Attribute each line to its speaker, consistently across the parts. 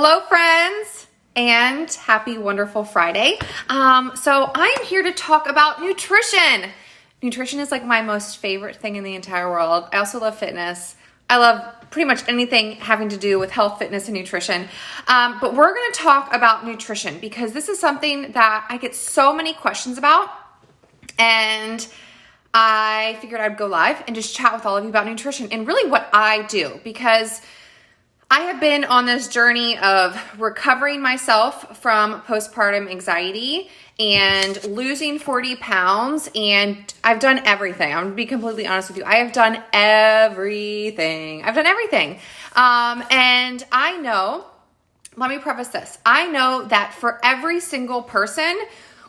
Speaker 1: Hello, friends, and happy wonderful Friday. So I'm here to talk about nutrition. Nutrition is like my most favorite thing in the entire world. I also love fitness. I love pretty much anything having to do with health, fitness, and nutrition. But we're going to talk about nutrition because this is something that I get so many questions about, and I figured I'd go live and just chat with all of you about nutrition and really what I do, because I have been on this journey of recovering myself from postpartum anxiety and losing 40 pounds, and I've done everything. I'm going to be completely honest with you. I have done everything. And I know, let me preface this. I know that for every single person,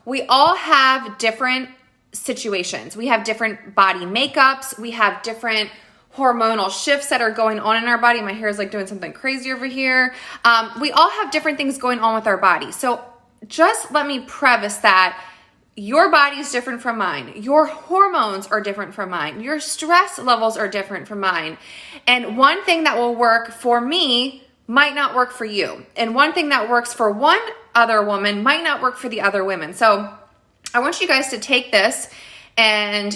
Speaker 1: we all have different situations. We have different body makeups. We have different hormonal shifts that are going on in our body. My hair is like doing something crazy over here. We all have different things going on with our body. So just let me preface that your body is different from mine. Your hormones are different from mine. Your stress levels are different from mine. And one thing that will work for me might not work for you. And one thing that works for one other woman might not work for the other women. So I want you guys to take this and,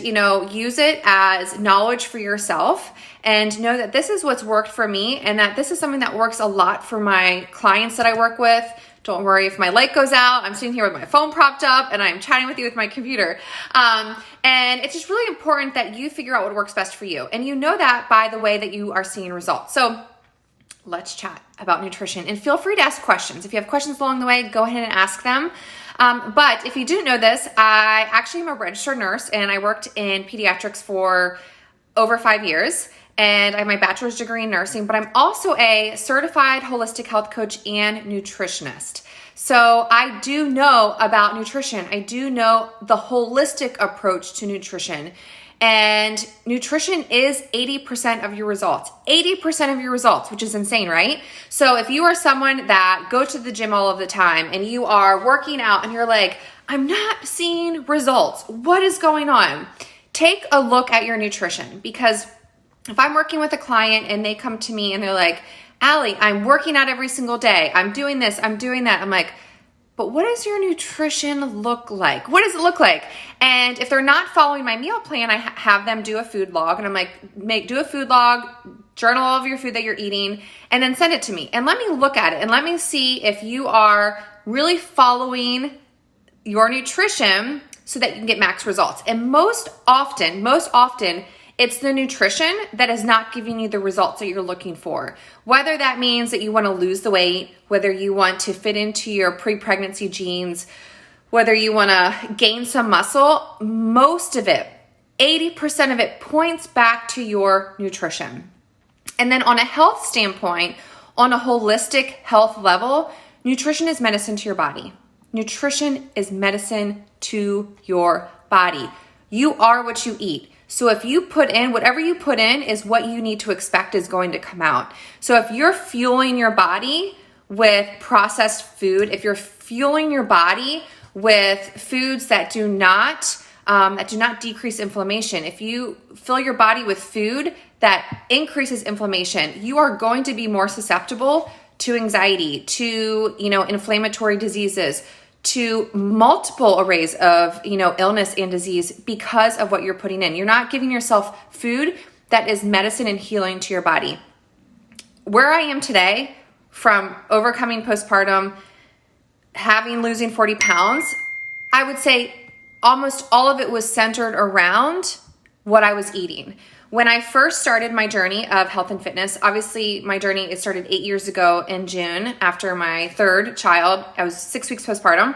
Speaker 1: use it as knowledge for yourself, and know that this is what's worked for me, and that this is something that works a lot for my clients that I work with. Don't worry if my light goes out. I'm sitting here with my phone propped up and I'm chatting with you with my computer. And it's just really important that you figure out what works best for you. And you know that by the way that you are seeing results. So let's chat about nutrition, and feel free to ask questions. If you have questions along the way, go ahead and ask them. But if you didn't know this, I actually am a registered nurse, and I worked in pediatrics for over 5 years, and I have my bachelor's degree in nursing, but I'm also a certified holistic health coach and nutritionist. So I do know about nutrition. I do know the holistic approach to nutrition. And nutrition is 80% of your results. 80% of your results, which is insane, right? So if you are someone that goes to the gym all of the time and you are working out and you're like, I'm not seeing results, what is going on? Take a look at your nutrition, because if I'm working with a client and they come to me and they're like, Allie, I'm working out every single day, I'm doing this, I'm doing that, I'm like, but what does your nutrition look like? What does it look like? And if they're not following my meal plan, I have them do a food log, and I'm like, do a food log, journal all of your food that you're eating, and then send it to me. And let me look at it, and let me see if you are really following your nutrition so that you can get max results. And most often, it's the nutrition that is not giving you the results that you're looking for. Whether that means that you want to lose the weight, whether you want to fit into your pre-pregnancy jeans, whether you want to gain some muscle, most of it, 80% of it, points back to your nutrition. And then on a health standpoint, on a holistic health level, nutrition is medicine to your body. Nutrition is medicine to your body. You are what you eat. So if you put in, whatever you put in is what you need to expect is going to come out. So if you're fueling your body with processed food, if you're fueling your body with foods that do not decrease inflammation, if you fill your body with food that increases inflammation, you are going to be more susceptible to anxiety, to, inflammatory diseases, to multiple arrays of, illness and disease because of what you're putting in. You're not giving yourself food that is medicine and healing to your body. Where I am today, from overcoming postpartum, losing 40 pounds, I would say almost all of it was centered around what I was eating. When I first started my journey of health and fitness, obviously my journey, it started 8 years ago in June after my third child. I was 6 weeks postpartum.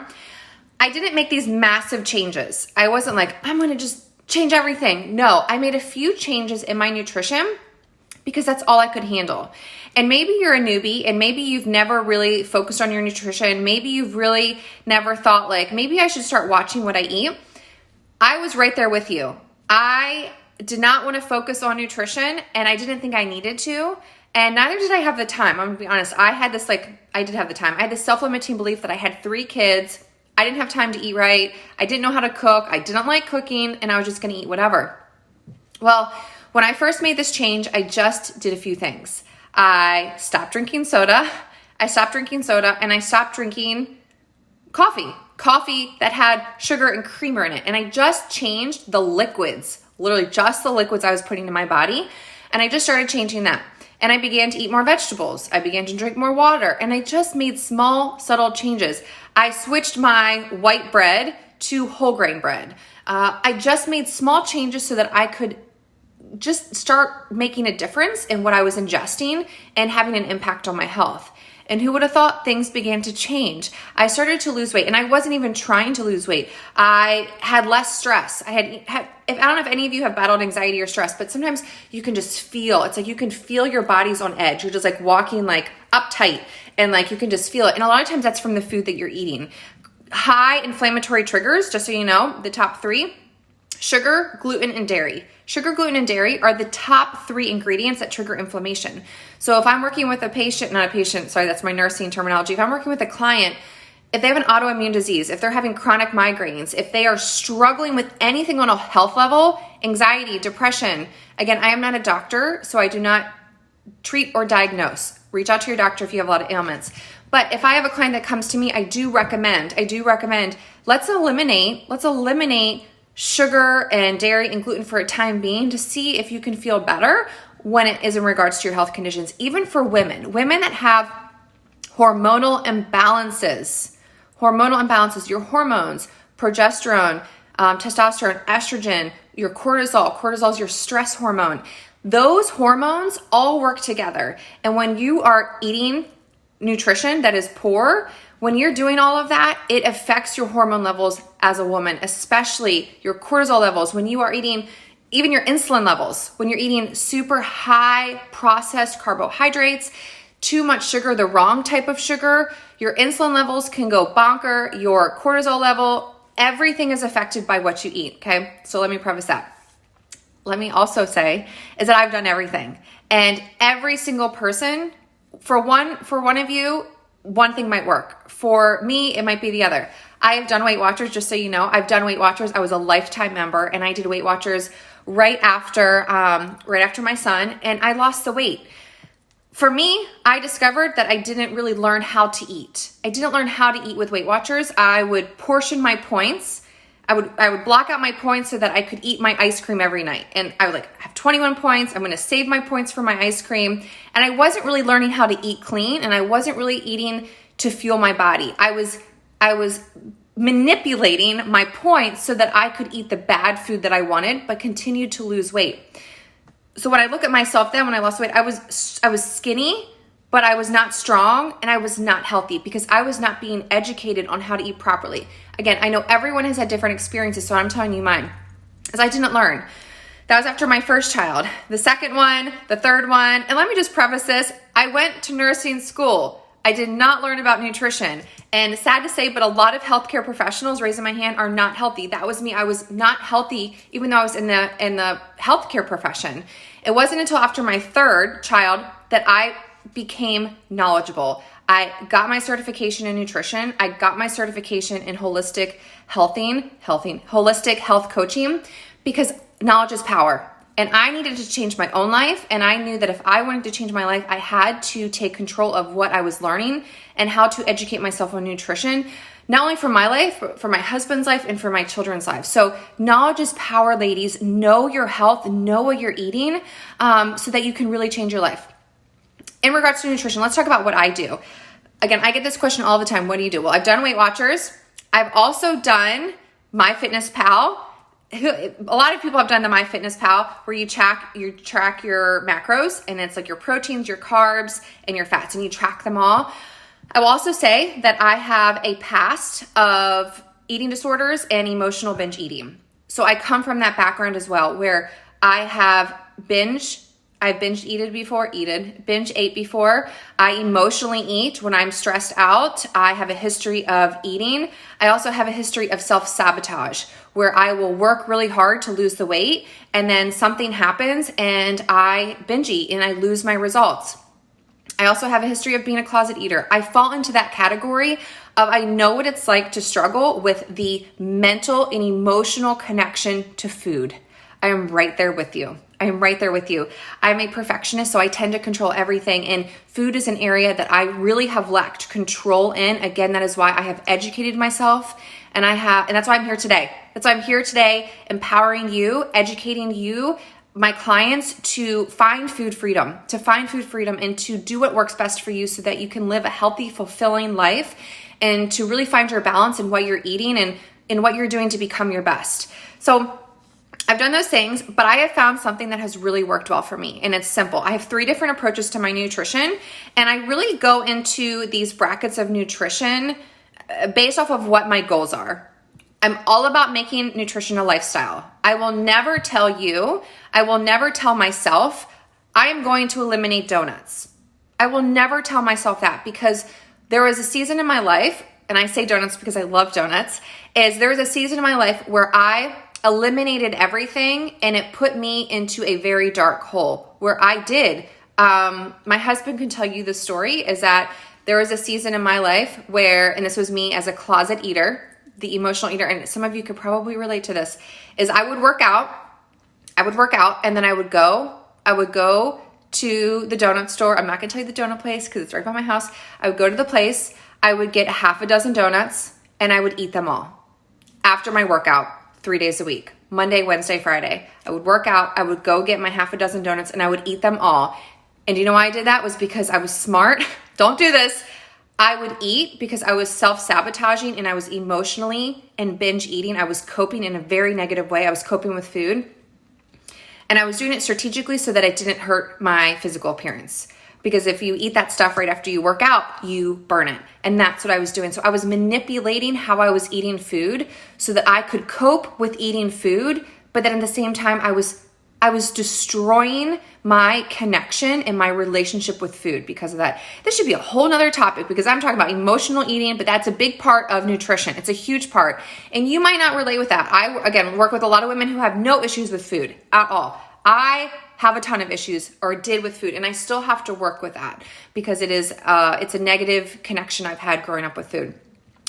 Speaker 1: I didn't make these massive changes. I wasn't like, I'm going to just change everything. No, I made a few changes in my nutrition because that's all I could handle. And maybe you're a newbie, and maybe you've never really focused on your nutrition. Maybe you've really never thought like, maybe I should start watching what I eat. I was right there with you. I did not want to focus on nutrition, and I didn't think I needed to, and neither did I have the time. I'm gonna be honest. I did have the time. I had this self-limiting belief that I had 3 kids. I didn't have time to eat right. I didn't know how to cook. I didn't like cooking, and I was just gonna eat whatever. Well, when I first made this change, I just did a few things. I stopped drinking soda. I stopped drinking soda, and I stopped drinking coffee that had sugar and creamer in it. And I just changed the liquids, literally just the liquids I was putting in my body. And I just started changing that. And I began to eat more vegetables. I began to drink more water. And I just made small, subtle changes. I switched my white bread to whole grain bread. I just made small changes so that I could just start making a difference in what I was ingesting and having an impact on my health. And who would have thought things began to change? I started to lose weight, and I wasn't even trying to lose weight. I had less stress. I don't know if any of you have battled anxiety or stress, but sometimes you can just feel, it's like you can feel your body's on edge. You're just like walking like uptight, and like you can just feel it. And a lot of times that's from the food that you're eating. High inflammatory triggers, just so you know, the top 3, sugar, gluten, and dairy. Sugar, gluten, and dairy are the top 3 ingredients that trigger inflammation. So if I'm working with a patient, not a patient, sorry, that's my nursing terminology. If I'm working with a client, if they have an autoimmune disease, if they're having chronic migraines, if they are struggling with anything on a health level, anxiety, depression, again, I am not a doctor, so I do not treat or diagnose. Reach out to your doctor if you have a lot of ailments. But if I have a client that comes to me, I do recommend, let's eliminate sugar and dairy and gluten for a time being to see if you can feel better when it is in regards to your health conditions. Even for women that have hormonal imbalances, your hormones, progesterone, testosterone, estrogen, your cortisol is your stress hormone. Those hormones all work together. And when you are eating nutrition that is poor, when you're doing all of that, it affects your hormone levels as a woman, especially your cortisol levels. When you are eating, even your insulin levels, when you're eating super high processed carbohydrates, too much sugar, the wrong type of sugar, your insulin levels can go bonker, your cortisol level, everything is affected by what you eat, okay? So let me preface that. Let me also say is that I've done everything. And every single person, for one of you, one thing might work. For me, it might be the other. I have done Weight Watchers, just so you know. I've done Weight Watchers. I was a lifetime member, and I did Weight Watchers right after my son, and I lost the weight. For me, I discovered that I didn't really learn how to eat. I didn't learn how to eat with Weight Watchers. I would portion my points. I would block out my points so that I could eat my ice cream every night. And I would I have 21 points. I'm going to save my points for my ice cream. And I wasn't really learning how to eat clean, and I wasn't really eating to fuel my body. I was manipulating my points so that I could eat the bad food that I wanted, but continue to lose weight. So when I look at myself then, when I lost weight, I was skinny, but I was not strong, and I was not healthy because I was not being educated on how to eat properly. Again, I know everyone has had different experiences, so I'm telling you mine, because I didn't learn. That was after my first child, the second one, the third one. And let me just preface this. I went to nursing school. I did not learn about nutrition. And sad to say, but a lot of healthcare professionals, raising my hand, are not healthy. That was me. I was not healthy, even though I was in the healthcare profession. It wasn't until after my third child that I became knowledgeable. I got my certification in nutrition. I got my certification in holistic health coaching, because knowledge is power. And I needed to change my own life. And I knew that if I wanted to change my life, I had to take control of what I was learning and how to educate myself on nutrition, not only for my life, but for my husband's life and for my children's life. So knowledge is power, ladies. Know your health, know what you're eating, so that you can really change your life. In regards to nutrition, let's talk about what I do. Again, I get this question all the time. What do you do? Well, I've done Weight Watchers. I've also done MyFitnessPal. A lot of people have done the MyFitnessPal, where you track your macros, and it's like your proteins, your carbs, and your fats, and you track them all. I will also say that I have a past of eating disorders and emotional binge eating. So I come from that background as well, where I have binge ate before. I emotionally eat when I'm stressed out. I have a history of eating. I also have a history of self-sabotage, where I will work really hard to lose the weight, and then something happens and I binge eat and I lose my results. I also have a history of being a closet eater. I fall into that category of, I know what it's like to struggle with the mental and emotional connection to food. I am right there with you. I am right there with you. I'm a perfectionist, so I tend to control everything. And food is an area that I really have lacked control in. Again, that is why I have educated myself, and that's why I'm here today. That's why I'm here today, empowering you, educating you, my clients, to find food freedom, and to do what works best for you so that you can live a healthy, fulfilling life, and to really find your balance in what you're eating and in what you're doing to become your best. So I've done those things, but I have found something that has really worked well for me, and it's simple. I have 3 different approaches to my nutrition, and I really go into these brackets of nutrition based off of what my goals are. I'm all about making nutrition a lifestyle. I will never tell myself, I am going to eliminate donuts. I will never tell myself that, because there was a season in my life, and I say donuts because I love donuts, there was a season in my life where I eliminated everything, and it put me into a very dark hole where I did. My husband can tell you the story, is that there was a season in my life where, and this was me as a closet eater, the emotional eater, and some of you could probably relate to this, is I would work out, and then I would go to the donut store. I'm not going to tell you the donut place because it's right by my house. I would go to the place, I would get half a dozen donuts, and I would eat them all after my workout 3 days a week, Monday, Wednesday, Friday. I would work out, I would go get my half a dozen donuts, and I would eat them all. And you know why I did that? Was because I was smart. Don't do this. I would eat because I was self-sabotaging, and I was emotionally and binge eating. I was coping in a very negative way. I was coping with food. And I was doing it strategically so that it didn't hurt my physical appearance. Because if you eat that stuff right after you work out, you burn it. And that's what I was doing. So I was manipulating how I was eating food so that I could cope with eating food, but then at the same time, I was destroying my connection and my relationship with food because of that. This should be a whole nother topic, because I'm talking about emotional eating, but that's a big part of nutrition. It's a huge part. And you might not relate with that. I, again, work with a lot of women who have no issues with food at all. I have a ton of issues, or did, with food, and I still have to work with that because it's a negative connection I've had growing up with food.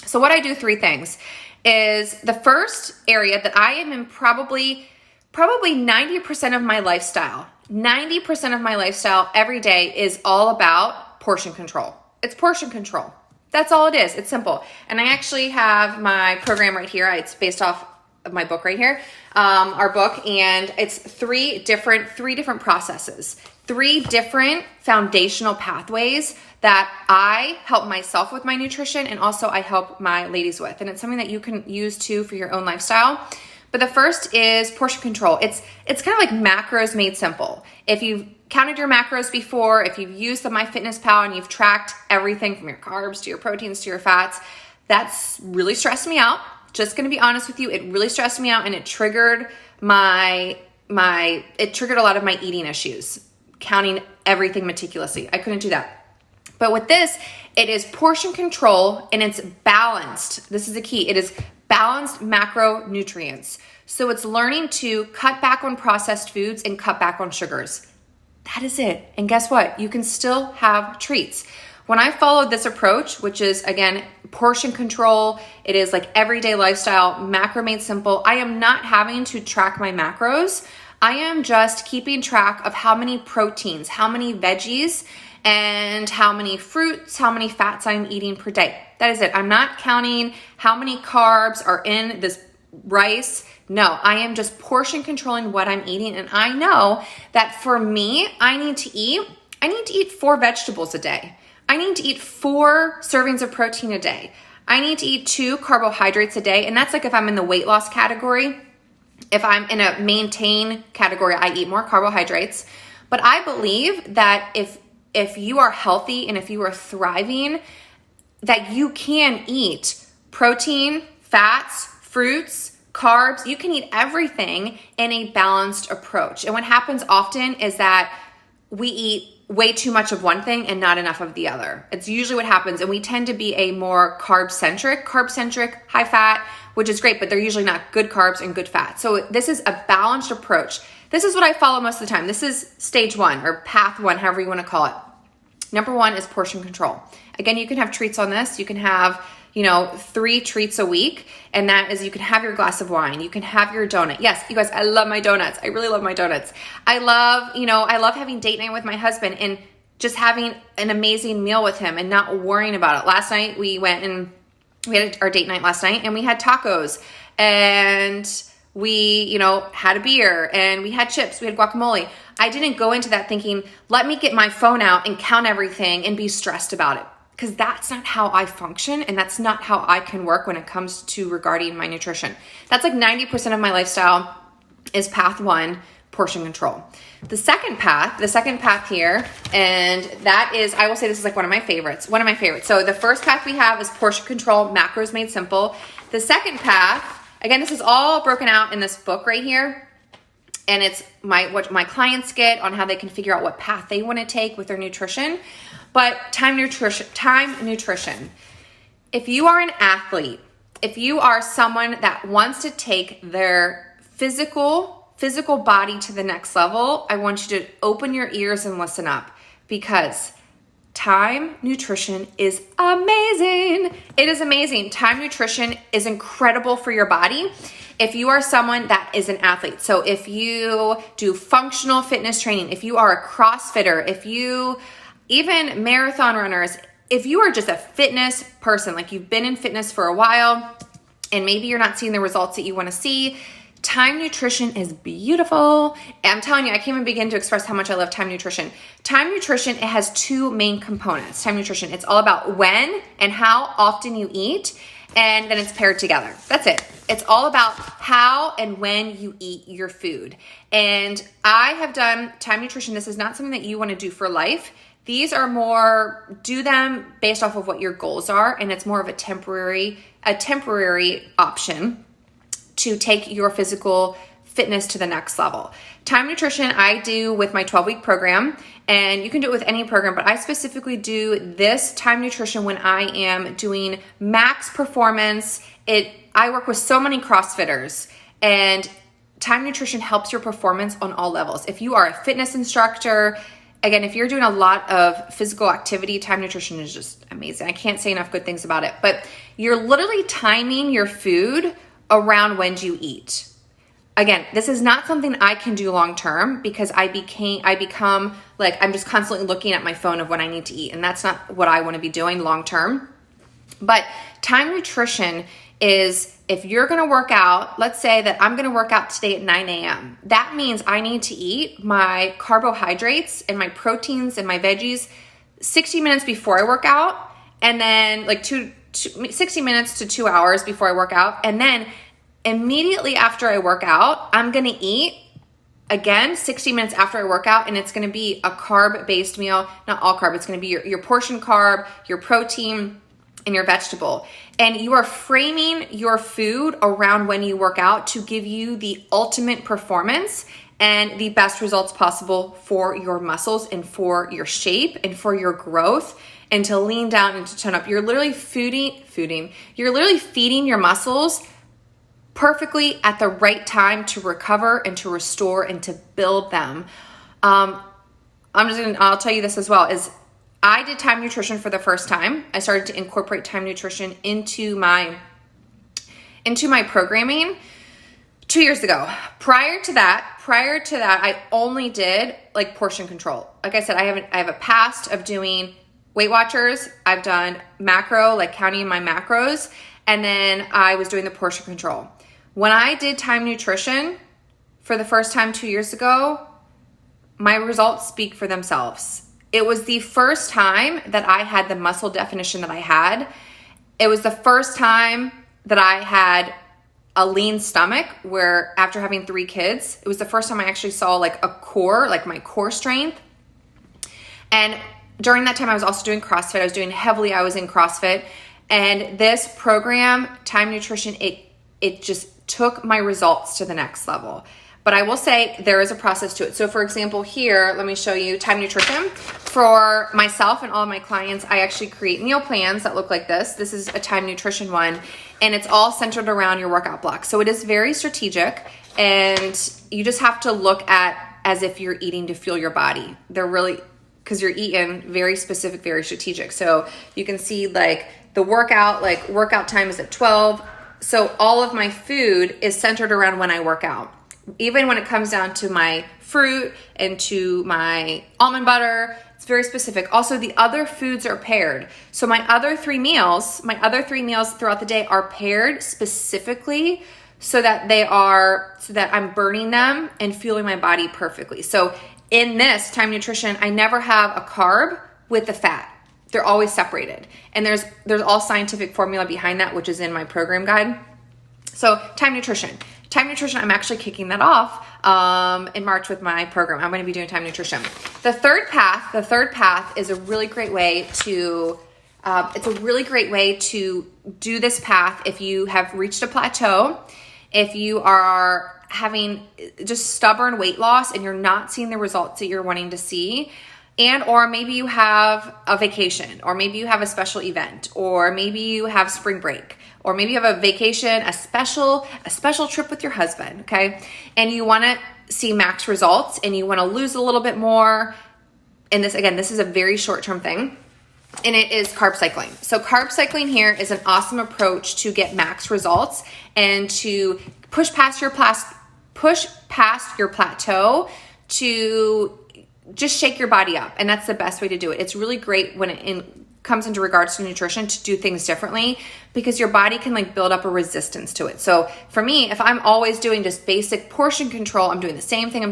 Speaker 1: So what I do, 3 things, is the first area that I am in probably 90% of my lifestyle. 90% of my lifestyle every day is all about portion control. It's portion control. That's all it is. It's simple. And I actually have my program right here. It's based off of my book right here, our book, and it's 3 different processes, 3 different foundational pathways that I help myself with my nutrition, and also I help my ladies with. And it's something that you can use too for your own lifestyle. But the first is portion control. It's kind of like macros made simple. If you've counted your macros before, if you've used the MyFitnessPal and you've tracked everything from your carbs to your proteins to your fats, that's really stressed me out. Just going to be honest with you, it really stressed me out, and it triggered it triggered a lot of my eating issues, counting everything meticulously. I couldn't do that. But with this, it is portion control, and it's balanced. This is the key. It is balanced macronutrients. So it's learning to cut back on processed foods and cut back on sugars. That is it. And guess what? You can still have treats. When I followed this approach, which is, again, portion control, it is like everyday lifestyle, macro made simple. I am not having to track my macros. I am just keeping track of how many proteins, how many veggies, and how many fruits, how many fats I'm eating per day. That is it. I'm not counting how many carbs are in this rice. No, I am just portion controlling what I'm eating. And I know that for me, I need to eat 4 vegetables a day. I need to eat 4 servings of protein a day. I need to eat 2 carbohydrates a day. And that's like if I'm in the weight loss category. If I'm in a maintain category, I eat more carbohydrates. But I believe that if you are healthy and if you are thriving, that you can eat protein, fats, fruits, carbs. You can eat everything in a balanced approach. And what happens often is that we eat way too much of one thing and not enough of the other. It's usually what happens. And we tend to be a more carb-centric, high fat, which is great, but they're usually not good carbs and good fat. So this is a balanced approach. This is what I follow most of the time. This is stage 1 or path 1, however you want to call it. Number 1 is portion control. Again, you can have treats on this. You can have 3 treats a week. And that is, you can have your glass of wine, you can have your donut. Yes, you guys, I love my donuts. I really love my donuts. I love having date night with my husband and just having an amazing meal with him and not worrying about it. Last night we had our date night last night, and we had tacos, and we, had a beer, and we had chips, we had guacamole. I didn't go into that thinking, let me get my phone out and count everything and be stressed about it. Because that's not how I function, and that's not how I can work when it comes to regarding my nutrition. That's like 90% of my lifestyle is path 1, portion control. The second path here, and that is, I will say this is like one of my favorites. So the first path we have is portion control, macros made simple. The second path, again, this is all broken out in this book right here. And it's what my clients get on how they can figure out what path they want to take with their nutrition. But time nutrition. If you are an athlete, if you are someone that wants to take their physical body to the next level, I want you to open your ears and listen up, because time nutrition is amazing. It is amazing. Time nutrition is incredible for your body. If you are someone that is an athlete, so if you do functional fitness training, if you are a CrossFitter, if you, even marathon runners, if you are just a fitness person, like you've been in fitness for a while and maybe you're not seeing the results that you want to see, time nutrition is beautiful. I'm telling you, I can't even begin to express how much I love time nutrition. Time nutrition, it has 2 main components. Time nutrition, it's all about when and how often you eat, and then it's paired together. That's it. It's all about how and when you eat your food. And I have done time nutrition. This is not something that you want to do for life. These are more, do them based off of what your goals are, and it's more of a temporary option to take your physical fitness to the next level. Time nutrition I do with my 12-week program, and you can do it with any program, but I specifically do this time nutrition when I am doing max performance. I work with so many CrossFitters, and time nutrition helps your performance on all levels. If you are a fitness instructor, again, if you're doing a lot of physical activity, time nutrition is just amazing. I can't say enough good things about it, but you're literally timing your food around when you eat. Again, this is not something I can do long term, because I become like, I'm just constantly looking at my phone of when I need to eat, and that's not what I want to be doing long term. But time nutrition is, if you're going to work out, let's say that I'm going to work out today at 9 a.m. That means I need to eat my carbohydrates and my proteins and my veggies 60 minutes before I work out, and then like 60 minutes to 2 hours before I work out. And then immediately after I work out, I'm going to eat again 60 minutes after I work out, and it's going to be a carb-based meal. Not all carb. It's going to be your portion carb, your protein, and your vegetable. And you are framing your food around when you work out to give you the ultimate performance and the best results possible for your muscles and for your shape and for your growth, and to lean down and to tone up. You're literally you're literally feeding your muscles perfectly at the right time to recover and to restore and to build them. I'll tell you this as well, is I did time nutrition for the first time. I started to incorporate time nutrition into my programming 2 years ago. Prior to that, I only did like portion control. Like I said, I have a past of doing Weight Watchers. I've done macro, like counting my macros, and then I was doing the portion control. When I did time nutrition for the first time 2 years ago, my results speak for themselves. It was the first time that I had the muscle definition that I had. It was the first time that I had a lean stomach, where after having 3 kids, it was the first time I actually saw like a core, like my core strength. And during that time, I was also doing CrossFit. I was in CrossFit. And this program, time nutrition, it just took my results to the next level. But I will say there is a process to it. So for example, here, let me show you time nutrition. For myself and all of my clients, I actually create meal plans that look like this. This is a time nutrition one, and it's all centered around your workout block. So it is very strategic, and you just have to look at as if you're eating to fuel your body. They're really, because you're eating very specific, very strategic. So you can see like the workout time is at 12. So all of my food is centered around when I work out. Even when it comes down to my fruit and to my almond butter, it's very specific. Also, the other foods are paired. So my other three meals throughout the day are paired specifically so that I'm burning them and fueling my body perfectly. So in this Time Nutrition, I never have a carb with the fat. They're always separated. And there's all scientific formula behind that, which is in my program guide. So Time Nutrition, I'm actually kicking that off in March with my program. I'm going to be doing Time Nutrition. The third path is a really great way to, do this path if you have reached a plateau, if you are having just stubborn weight loss and you're not seeing the results that you're wanting to see, or maybe you have a vacation, or maybe you have a special event, or maybe you have spring break, or maybe you have a vacation, a special trip with your husband, okay? And you want to see max results and you want to lose a little bit more. And this is a very short-term thing, and it is carb cycling. So carb cycling here is an awesome approach to get max results and to push past your plateau to just shake your body up. And that's the best way to do it. It's really great when it comes into regards to nutrition to do things differently, because your body can build up a resistance to it. So for me, if I'm always doing just basic portion control, I'm doing the same thing,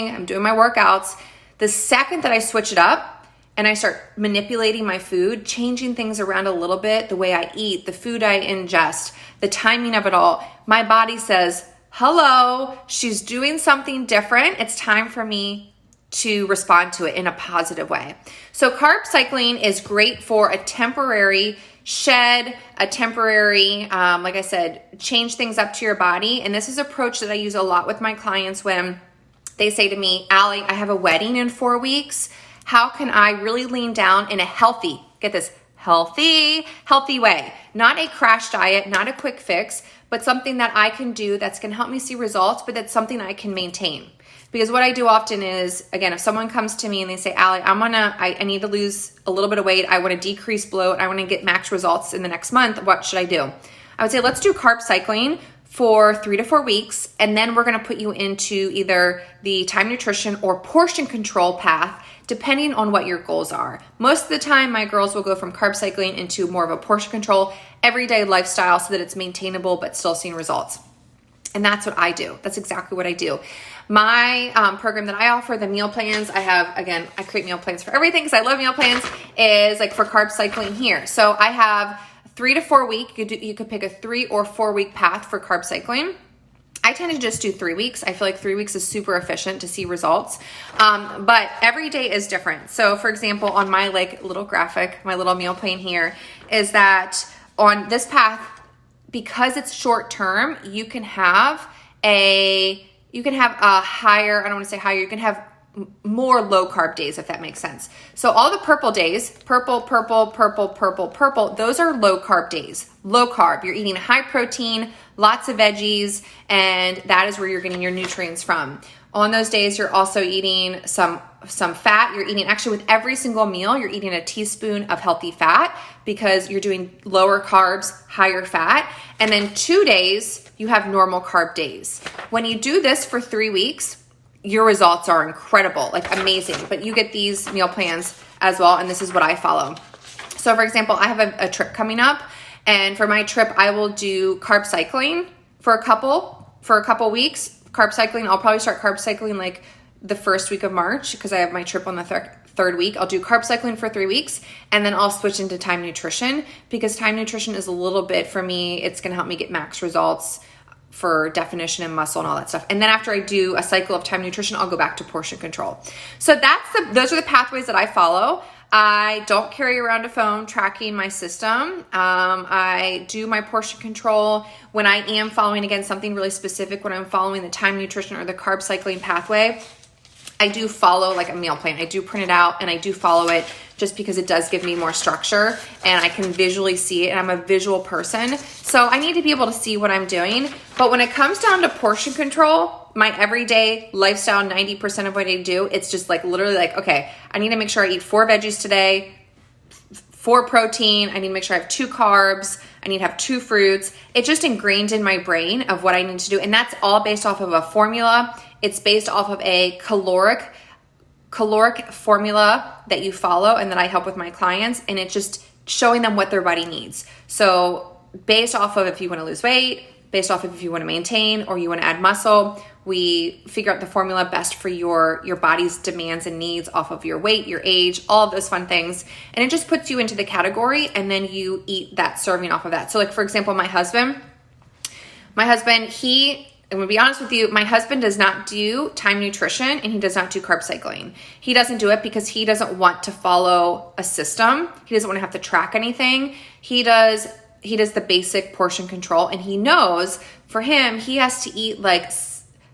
Speaker 1: I'm doing my workouts, the second that I switch it up and I start manipulating my food, changing things around a little bit, the way I eat, the food I ingest, the timing of it all, my body says, hello, she's doing something different. It's time for me to respond to it in a positive way. So carb cycling is great for a temporary shed, a temporary, like I said, change things up to your body. And this is an approach that I use a lot with my clients when they say to me, Allie, I have a wedding in 4 weeks. How can I really lean down in a healthy way? Not a crash diet, not a quick fix, but something that I can do that's going to help me see results, but that's something I can maintain. Because what I do often is, again, if someone comes to me and they say, Allie, I need to lose a little bit of weight. I want to decrease bloat. I want to get max results in the next month. What should I do? I would say, let's do carb cycling for 3 to 4 weeks. And then we're going to put you into either the Time Nutrition or portion control path, depending on what your goals are. Most of the time, my girls will go from carb cycling into more of a portion control, everyday lifestyle, so that it's maintainable, but still seeing results. And that's what I do. That's exactly what I do. My program that I offer, the meal plans, I create meal plans for everything because I love meal plans, is for carb cycling here. So I have 3 to 4 week. You could pick a 3 or 4 week path for carb cycling. I tend to just do 3 weeks. I feel like 3 weeks is super efficient to see results. But every day is different. So for example, on my little graphic, my little meal plan here is that on this path, because it's short term, you can have a higher, I don't want to say higher, you can have more low carb days, if that makes sense. So all the purple days, purple, those are low carb days. Low carb, you're eating high protein, lots of veggies, and that is where you're getting your nutrients from. On those days, you're also eating some fat. You're eating, actually with every single meal, you're eating a teaspoon of healthy fat because you're doing lower carbs, higher fat. And then 2 days, you have normal carb days. When you do this for 3 weeks, your results are incredible, amazing. But you get these meal plans as well, and this is what I follow. So for example, I have a trip coming up, and for my trip, I will do carb cycling for a couple weeks. Carb cycling, I'll probably start carb cycling the first week of March because I have my trip on the third week. I'll do carb cycling for 3 weeks, and then I'll switch into Time Nutrition because Time Nutrition is a little bit, for me, it's going to help me get max results for definition and muscle and all that stuff. And then after I do a cycle of Time Nutrition, I'll go back to portion control. So those are the pathways that I follow. I don't carry around a phone tracking my system. I do my portion control when I am following, again, something really specific. When I'm following the Time Nutrition or the carb cycling pathway, I do follow a meal plan. I do print it out and I do follow it just because it does give me more structure and I can visually see it, and I'm a visual person. So I need to be able to see what I'm doing. But when it comes down to portion control, my everyday lifestyle, 90% of what I do, it's just literally okay, I need to make sure I eat 4 veggies today, 4 protein. I need to make sure I have 2 carbs. I need to have 2 fruits. It's just ingrained in my brain of what I need to do. And that's all based off of a formula. It's based off of a caloric formula that you follow and that I help with my clients. And it's just showing them what their body needs. So based off of if you want to lose weight, based off of if you want to maintain or you want to add muscle, we figure out the formula best for your body's demands and needs off of your weight, your age, all of those fun things. And it just puts you into the category, and then you eat that serving off of that. So like, for example, my husband, I'm gonna be honest with you, my husband does not do time nutrition and he does not do carb cycling. He doesn't do it because he doesn't want to follow a system. He doesn't want to have to track anything. He does the basic portion control, and he knows for him, he has to eat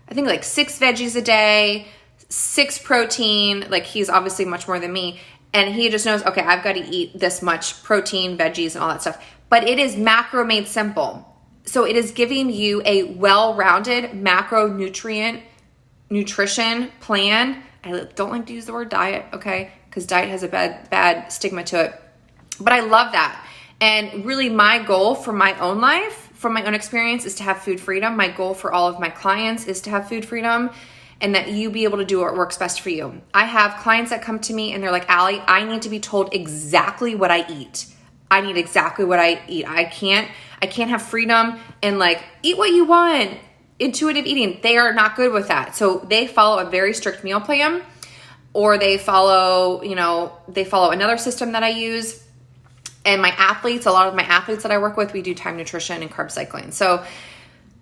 Speaker 1: I think 6 veggies a day, 6 protein. Like, he's obviously much more than me. And he just knows, okay, I've got to eat this much protein, veggies, and all that stuff. But it is macro made simple. So it is giving you a well-rounded macronutrient nutrition plan. I don't like to use the word diet, okay? Because diet has a bad stigma to it. But I love that. And really my goal for my own life, from my own experience, is to have food freedom. My goal for all of my clients is to have food freedom, and that you be able to do what works best for you. I have clients that come to me and they're like, Allie, I need to be told exactly what I eat. I need exactly what I eat. I can't have freedom and eat what you want. Intuitive eating, they are not good with that. So they follow a very strict meal plan, or they follow another system that I use. And a lot of my athletes that I work with, we do time nutrition and carb cycling. So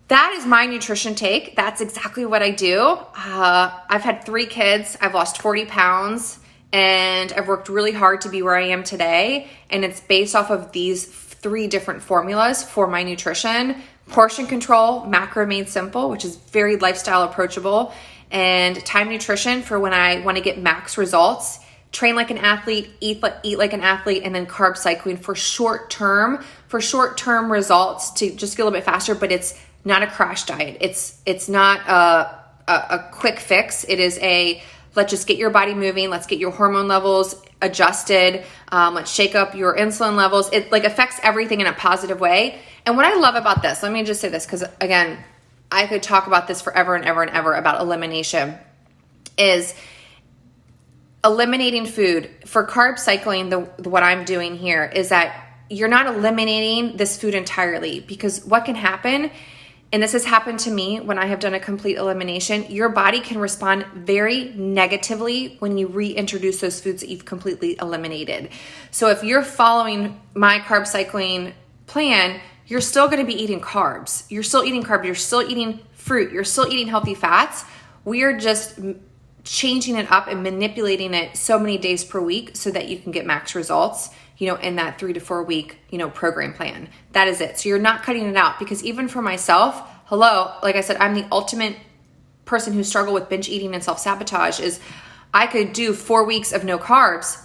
Speaker 1: that is my nutrition take. That's exactly what I do. I've had 3 kids. I've lost 40 pounds, and I've worked really hard to be where I am today. And it's based off of these 3 different formulas for my nutrition: portion control, macro made simple, which is very lifestyle approachable, and time nutrition for when I want to get max results. Train like an athlete, eat like an athlete, and then carb cycling for short-term results to just get a little bit faster. But it's not a crash diet. It's not a quick fix. It is let's just get your body moving. Let's get your hormone levels adjusted. Let's shake up your insulin levels. It affects everything in a positive way. And what I love about this, let me just say this, because again, I could talk about this forever and ever and ever about elimination, is eliminating food. For carb cycling, what I'm doing here is that you're not eliminating this food entirely, because what can happen, and this has happened to me when I have done a complete elimination, your body can respond very negatively when you reintroduce those foods that you've completely eliminated. So if you're following my carb cycling plan, you're still going to be eating carbs. You're still eating carbs. You're still eating fruit. You're still eating healthy fats. We are just changing it up and manipulating it so many days per week so that you can get max results, in that 3 to 4 week, program plan. That is it. So you're not cutting it out, because even for myself, like I said, I'm the ultimate person who struggled with binge eating and self-sabotage. Is I could do 4 weeks of no carbs,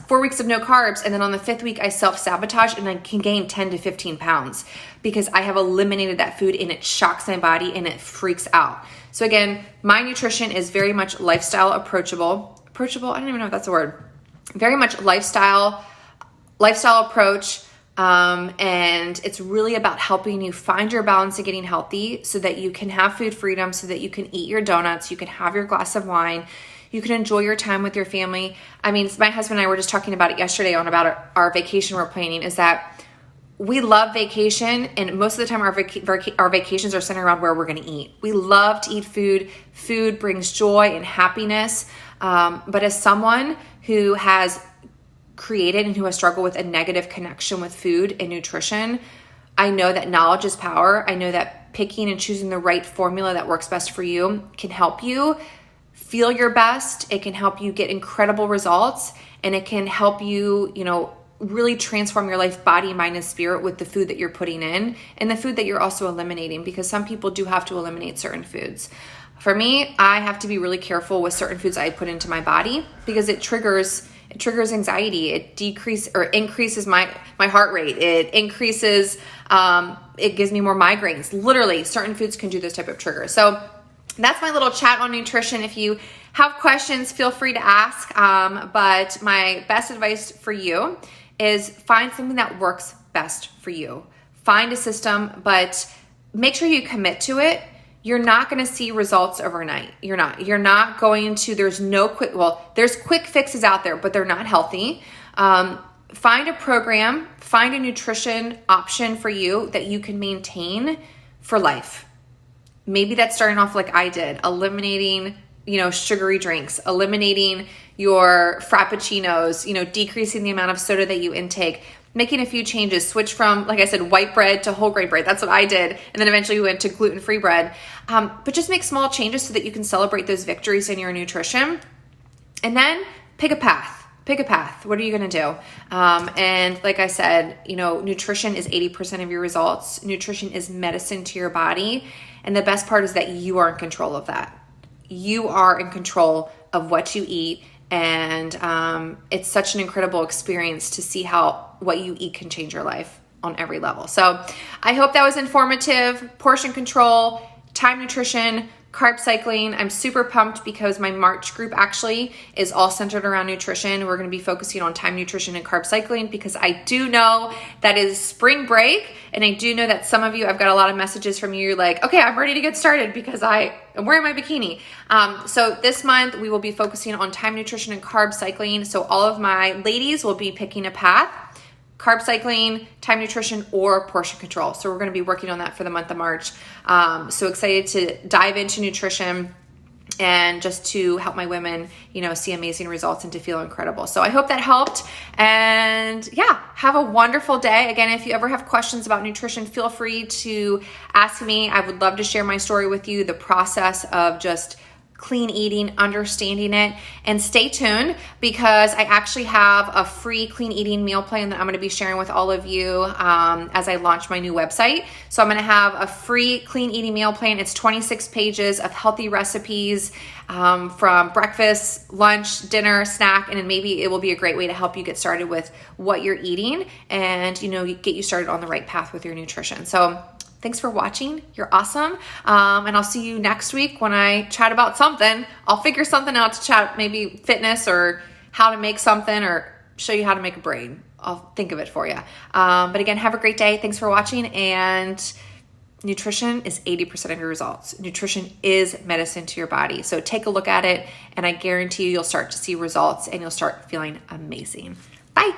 Speaker 1: and then on the 5th week I self-sabotage and I can gain 10 to 15 pounds because I have eliminated that food, and it shocks my body and it freaks out. So again, my nutrition is very much lifestyle approachable. I don't even know if that's a word. Very much lifestyle approach. And it's really about helping you find your balance and getting healthy so that you can have food freedom, so that you can eat your donuts, you can have your glass of wine, you can enjoy your time with your family. I mean, my husband and I were just talking about it yesterday about our vacation we're planning, is that we love vacation, and most of the time our vacations are centered around where we're going to eat. We love to eat food. Food brings joy and happiness. But as someone who has created and who has struggled with a negative connection with food and nutrition, I know that knowledge is power. I know that picking and choosing the right formula that works best for you can help you feel your best. It can help you get incredible results, and it can help you, really transform your life, body, mind, and spirit with the food that you're putting in and the food that you're also eliminating, because some people do have to eliminate certain foods. For me, I have to be really careful with certain foods I put into my body, because it triggers anxiety. It increases my heart rate. It increases, it gives me more migraines. Literally, certain foods can do this type of trigger. So that's my little chat on nutrition. If you have questions, feel free to ask. But my best advice for you is find something that works best for you. Find a system, but make sure you commit to it. You're not going to see results overnight. You're not going to, there's quick fixes out there, but they're not healthy. Find a program, find a nutrition option for you that you can maintain for life. Maybe that's starting off like I did, eliminating, sugary drinks, eliminating your frappuccinos, decreasing the amount of soda that you intake, making a few changes, switch from, like I said, white bread to whole grain bread. That's what I did. And then eventually we went to gluten-free bread. But just make small changes so that you can celebrate those victories in your nutrition. And then pick a path. What are you going to do? And like I said, nutrition is 80% of your results. Nutrition is medicine to your body. And the best part is that you are in control of that. You are in control of what you eat. And it's such an incredible experience to see how what you eat can change your life on every level. So I hope that was informative. Portion control, time nutrition, carb cycling. I'm super pumped because my March group actually is all centered around nutrition. We're going to be focusing on time nutrition and carb cycling because I do know that is spring break. And I do know that some of you, I've got a lot of messages from you like, okay, I'm ready to get started because I am wearing my bikini. So this month we will be focusing on time nutrition and carb cycling. So all of my ladies will be picking a path. Carb cycling, time nutrition, or portion control. So we're going to be working on that for the month of March. So excited to dive into nutrition and just to help my women, see amazing results and to feel incredible. So I hope that helped. And yeah, have a wonderful day. Again, if you ever have questions about nutrition, feel free to ask me. I would love to share my story with you, the process of just clean eating, understanding it, and stay tuned because I actually have a free clean eating meal plan that I'm going to be sharing with all of you as I launch my new website. So I'm going to have a free clean eating meal plan. It's 26 pages of healthy recipes from breakfast, lunch, dinner, snack, and then maybe it will be a great way to help you get started with what you're eating and, get you started on the right path with your nutrition. So thanks for watching. You're awesome. And I'll see you next week when I chat about something. I'll figure something out to chat, maybe fitness or how to make something or show you how to make a brain. I'll think of it for you. But again, have a great day. Thanks for watching. And nutrition is 80% of your results. Nutrition is medicine to your body. So take a look at it and I guarantee you'll start to see results and you'll start feeling amazing. Bye.